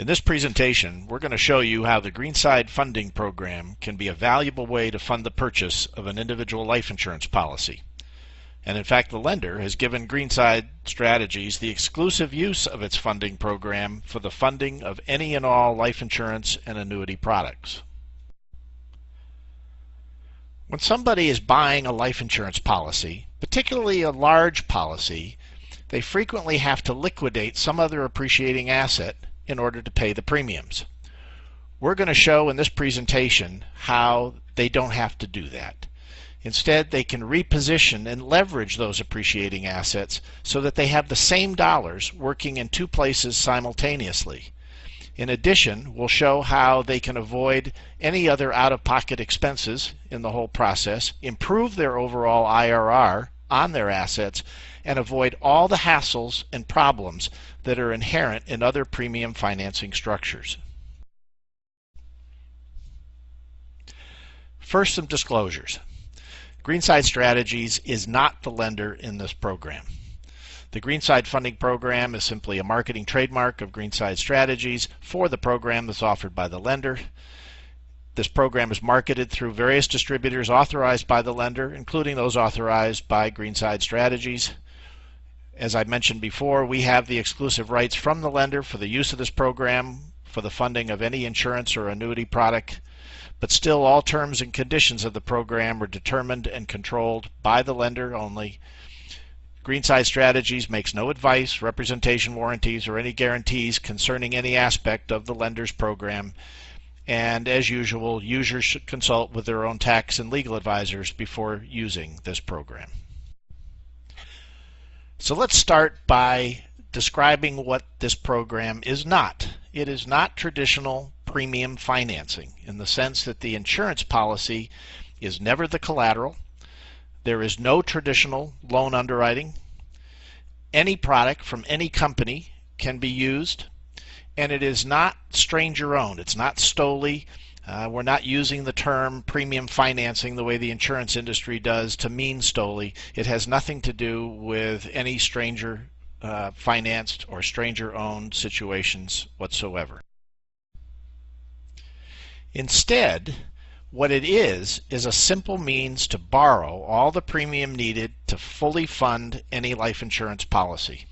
In this presentation, we're going to show you how the Greenside Funding Program can be a valuable way to fund the purchase of an individual life insurance policy. And in fact, the lender has given Greenside Strategies the exclusive use of its funding program for the funding of any and all life insurance and annuity products. When somebody is buying a life insurance policy, particularly a large policy, they frequently have to liquidate some other appreciating asset in order to pay the premiums. We're going to show in this presentation how they don't have to do that. Instead, they can reposition and leverage those appreciating assets so that they have the same dollars working in two places simultaneously. In addition, we'll show how they can avoid any other out-of-pocket expenses in the whole process, improve their overall IRR on their assets, and avoid all the hassles and problems that are inherent in other premium financing structures. First, some disclosures. Greenside Strategies is not the lender in this program. The Greenside Funding Program is simply a marketing trademark of Greenside Strategies for the program that's offered by the lender. This program is marketed through various distributors authorized by the lender, including those authorized by Greenside Strategies. As I mentioned before, we have the exclusive rights from the lender for the use of this program for the funding of any insurance or annuity product, but still all terms and conditions of the program are determined and controlled by the lender only. Greenside Strategies makes no advice, representation warranties, or any guarantees concerning any aspect of the lender's program, and as usual, users should consult with their own tax and legal advisors before using this program. So let's start by describing what this program is not. It is not traditional premium financing in the sense that the insurance policy is never the collateral. There is no traditional loan underwriting. Any product from any company can be used, and it is not stranger owned. It's not STOLI. We're not using the term premium financing the way the insurance industry does to mean STOLI. It has nothing to do with any stranger financed or stranger owned situations whatsoever. Instead, what it is a simple means to borrow all the premium needed to fully fund any life insurance policy,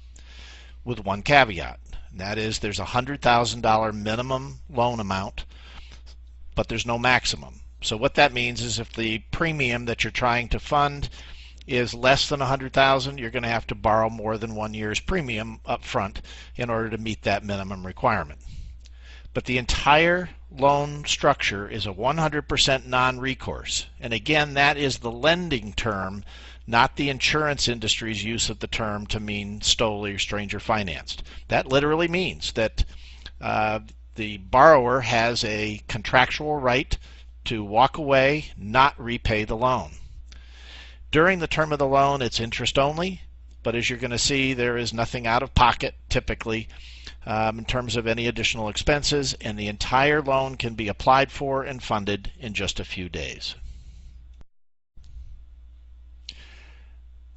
with one caveat, and that is there's a $100,000 minimum loan amount, but there's no maximum. So what that means is if the premium that you're trying to fund is less than $100,000, you're going to have to borrow more than 1 year's premium up front in order to meet that minimum requirement. But the entire loan structure is a 100% non-recourse. And again, that is the lending term, not the insurance industry's use of the term to mean STOLI or stranger financed. That literally means that the borrower has a contractual right to walk away, not repay the loan. During the term of the loan, it's interest only, but as you're going to see, there is nothing out of pocket typically in terms of any additional expenses, and the entire loan can be applied for and funded in just a few days.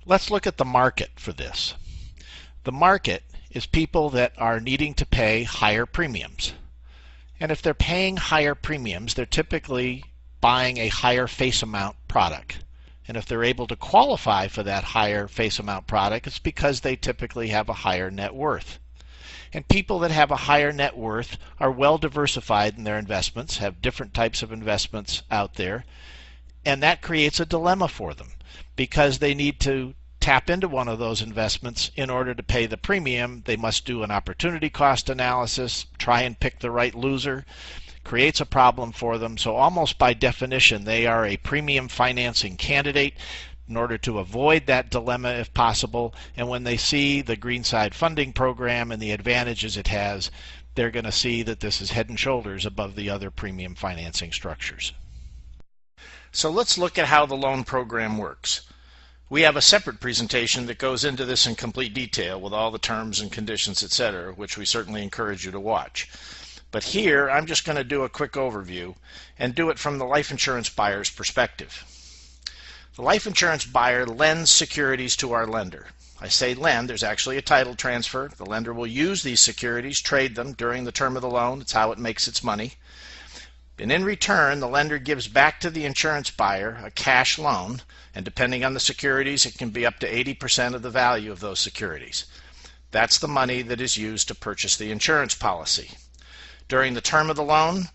Let's look at the market for this. The market is people that are needing to pay higher premiums. And if they're paying higher premiums, they're typically buying a higher face amount product. And if they're able to qualify for that higher face amount product, it's because they typically have a higher net worth. And people that have a higher net worth are well diversified in their investments, have different types of investments out there, and that creates a dilemma for them because they need to tap into one of those investments in order to pay the premium. They must do an opportunity cost analysis, try and pick the right loser. Creates a problem for them. So almost by definition, they are a premium financing candidate in order to avoid that dilemma if possible. And when they see the Greenside Funding Program and the advantages it has, they're going to see that this is head and shoulders above the other premium financing structures. So let's look at how the loan program works. We have a separate presentation that goes into this in complete detail with all the terms and conditions, etc., which we certainly encourage you to watch. But here, I'm just going to do a quick overview and do it from the life insurance buyer's perspective. The life insurance buyer lends securities to our lender. I say lend, there's actually a title transfer. The lender will use these securities, trade them during the term of the loan. It's how it makes its money. And in return, the lender gives back to the insurance buyer a cash loan, and depending on the securities, it can be up to 80% of the value of those securities. That's the money that is used to purchase the insurance policy. During the term of the loan,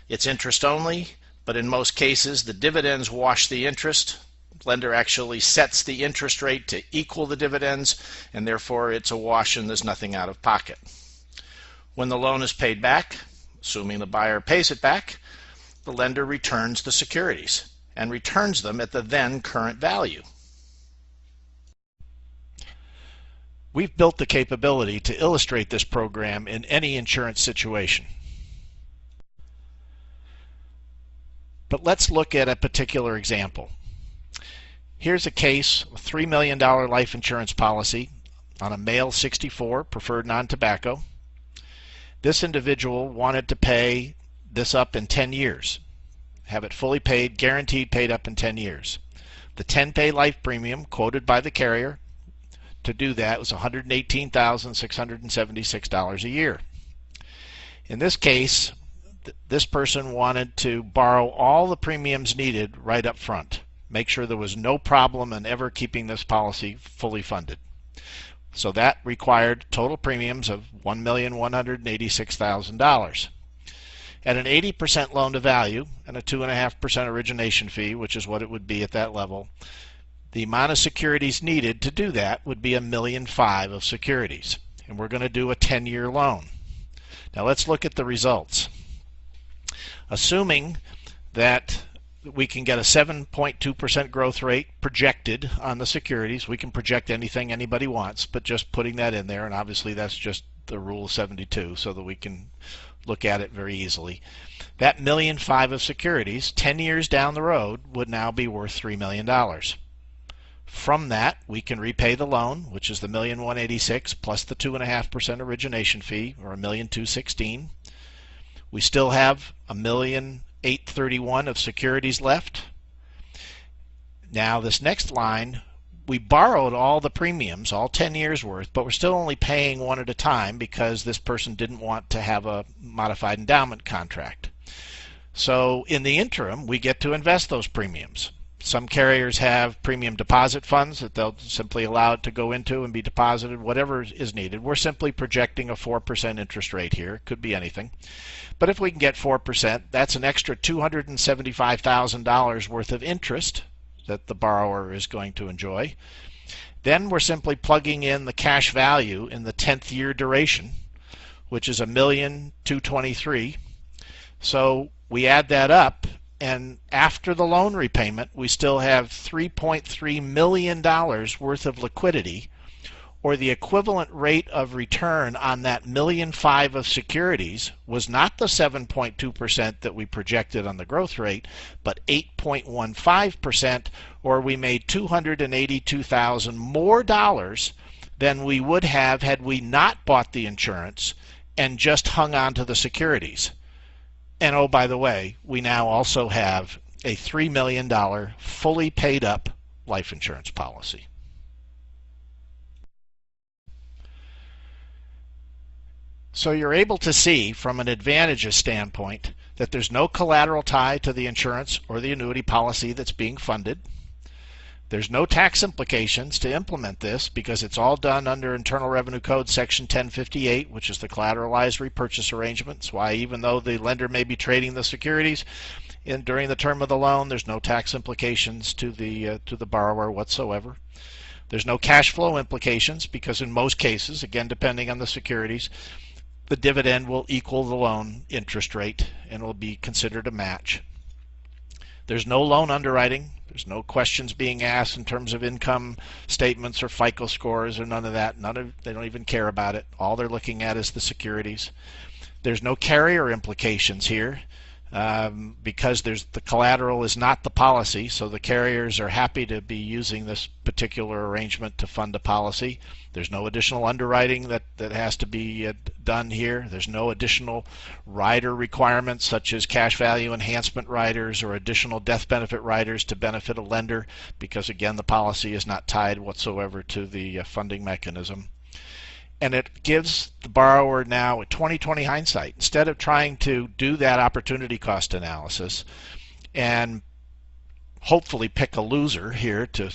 it's interest only, but in most cases, the dividends wash the interest. The lender actually sets the interest rate to equal the dividends, and therefore it's a wash and there's nothing out of pocket. When the loan is paid back, assuming the buyer pays it back, the lender returns the securities and returns them at the then current value. We've built the capability to illustrate this program in any insurance situation. But let's look at a particular example. Here's a case, a $3 million life insurance policy on a male 64, preferred non-tobacco. This individual wanted to pay this up in 10 years, have it fully paid, guaranteed paid up in 10 years. The 10-pay life premium quoted by the carrier to do that was $118,676 a year. In this case, this person wanted to borrow all the premiums needed right up front, make sure there was no problem in ever keeping this policy fully funded. So that required total premiums of $1,186,000. At an 80% loan to value and a 2.5% origination fee, which is what it would be at that level, the amount of securities needed to do that would be $1.5 million of securities. And we're going to do a 10-year loan. Now let's look at the results. Assuming that we can get a 7.2% growth rate projected on the securities, we can project anything anybody wants, but just putting that in there, and obviously that's just the rule of 72 so that we can look at it very easily. That $1.5 million of securities 10 years down the road would now be worth $3 million. From that, we can repay the loan, which is the $1,186,000 plus the 2.5% origination fee, or $1,216,000. We still have $1,831,000 of securities left. Now this next line, we borrowed all the premiums, all 10 years worth, but we're still only paying one at a time because this person didn't want to have a modified endowment contract. So in the interim, we get to invest those premiums. Some carriers have premium deposit funds that they'll simply allow it to go into and be deposited, whatever is needed. We're simply projecting a 4% interest rate here. It could be anything. But if we can get 4%, that's an extra $275,000 worth of interest that the borrower is going to enjoy. Then we're simply plugging in the cash value in the 10th year duration, which is $1,223,000. So we add that up, and after the loan repayment, we still have $3.3 million worth of liquidity, or the equivalent rate of return on that $1.5 million of securities was not the 7.2% that we projected on the growth rate, but 8.15%, or we made $282,000 more dollars than we would have had we not bought the insurance and just hung on to the securities. And oh, by the way, we now also have a $3 million fully paid up life insurance policy. So you're able to see from an advantages standpoint that there's no collateral tie to the insurance or the annuity policy that's being funded. There's no tax implications to implement this because it's all done under Internal Revenue Code Section 1058, which is the collateralized repurchase arrangement. That's why even though the lender may be trading the securities during the term of the loan, there's no tax implications to the borrower whatsoever. There's no cash flow implications because in most cases, again depending on the securities, the dividend will equal the loan interest rate and will be considered a match. There's no loan underwriting. There's no questions being asked in terms of income statements or FICO scores or none of that. They don't even care about it. All they're looking at is the securities. There's no carrier implications here. because the collateral is not the policy, so the carriers are happy to be using this particular arrangement to fund a policy. There's no additional underwriting that has to be done here. There's no additional rider requirements such as cash value enhancement riders or additional death benefit riders to benefit a lender, because again the policy is not tied whatsoever to the funding mechanism. And it gives the borrower now a 20/20 hindsight. Instead of trying to do that opportunity cost analysis and hopefully pick a loser here to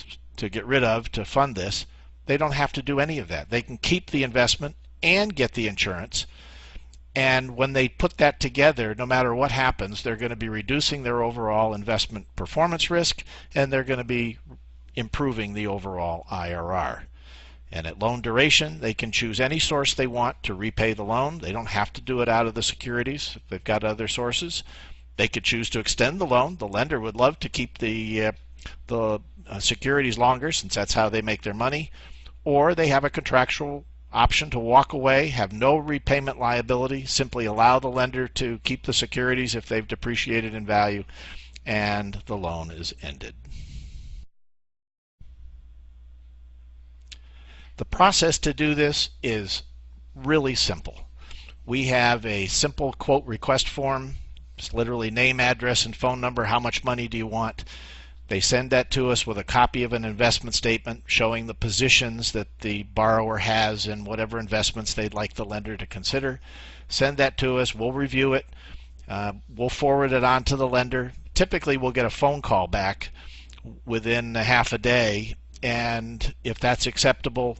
get rid of to fund this, they don't have to do any of that. They can keep the investment and get the insurance. And when they put that together, no matter what happens, they're going to be reducing their overall investment performance risk, and they're going to be improving the overall IRR. And at loan duration, they can choose any source they want to repay the loan. They don't have to do it out of the securities if they've got other sources. They could choose to extend the loan. The lender would love to keep the securities longer, since that's how they make their money. Or they have a contractual option to walk away, have no repayment liability, simply allow the lender to keep the securities if they've depreciated in value, and the loan is ended. The process to do this is really simple. We have a simple quote request form. It's literally name, address, and phone number. How much money do you want? They send that to us with a copy of an investment statement showing the positions that the borrower has in whatever investments they'd like the lender to consider. Send that to us. We'll review it. We'll forward it on to the lender. Typically, we'll get a phone call back within a half a day, and if that's acceptable,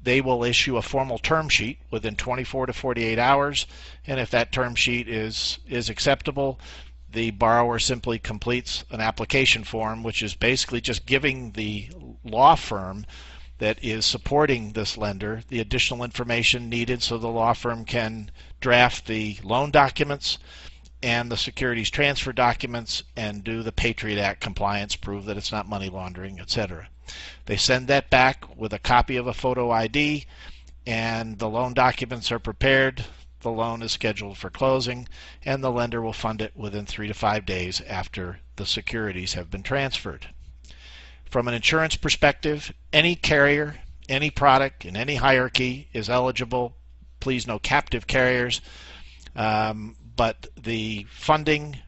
they will issue a formal term sheet within 24 to 48 hours, and if that term sheet is acceptable, the borrower simply completes an application form, which is basically just giving the law firm that is supporting this lender the additional information needed so the law firm can draft the loan documents and the securities transfer documents and do the Patriot Act compliance, prove that it's not money laundering, etc. They send that back with a copy of a photo ID, and the loan documents are prepared. The loan is scheduled for closing, and the lender will fund it within 3 to 5 days after the securities have been transferred. From an insurance perspective, any carrier, any product in any hierarchy is eligible. Please, no captive carriers. But the funding,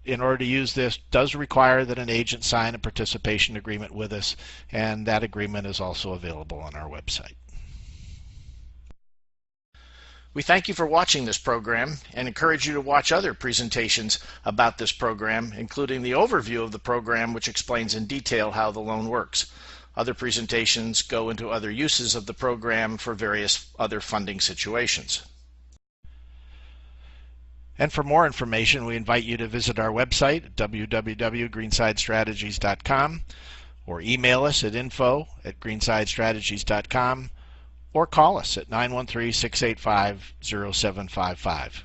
in order to use this, does require that an agent sign a participation agreement with us, and that agreement is also available on our website. We thank you for watching this program and encourage you to watch other presentations about this program, including the overview of the program, which explains in detail how the loan works. Other presentations go into other uses of the program for various other funding situations. And for more information, we invite you to visit our website at www.greensidestrategies.com, or email us at info@greensidestrategies.com, or call us at 913-685-0755.